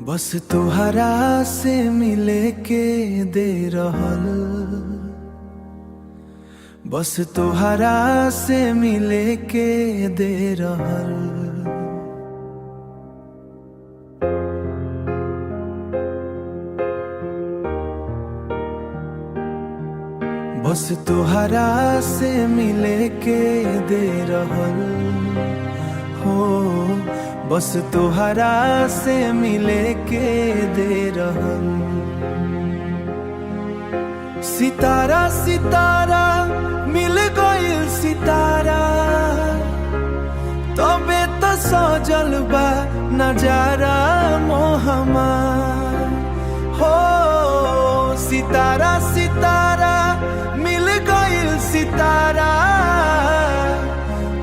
बस तोहरा से मिले के दे रहल, बस तोहरा से मिले के दे रहल। बस तोहरा से मिले के दे रहल हो, बस तोहरा से मिले के दे रहल। सितारा सितारा मिल गइल सितारा, तबे तो सजल बा नजारा मोहमा हो। सितारा सितारा मिल गइल सितारा,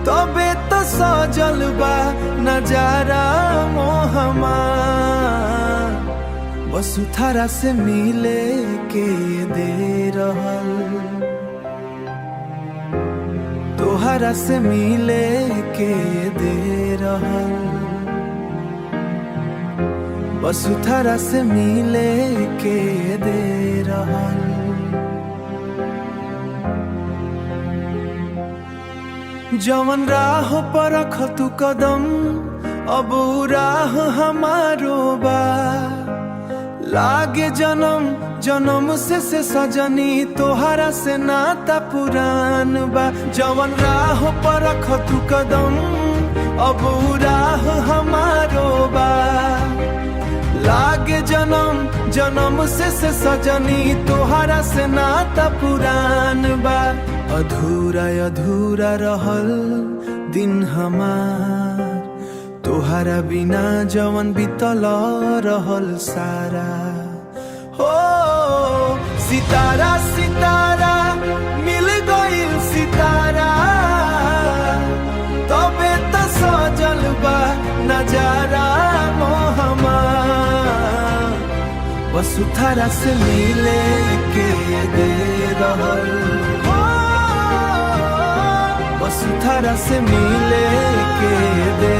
तबे तो सजल बा नजारा मोहमा। बस तोहरा से मिले के दे रहल, तोहरा से मिले के दे रहल। बस तोहरा से मिले के दे रहल। जवन राह पर रख तू कदम, अब राह हमारो बा। लागे जन्म जन्म से सजनी तोहरा से नाता पुरान बा। जवन राह पर रख तू कदम, अब राह हमारो बा। लागे जन्म जन्म से सजनी तोहरा से नाता पुरान बा। अधूरा अधूरा रहल दिन हमार, तोहरा बिना जवन बीतल रहल सारा हो। सितारा सितारा मिल गइल सितारा, तबे तो सजल बा नजारा मोहमा। बस तोहरा से मिले के दे रहल, बस तोहरा से मिले के दे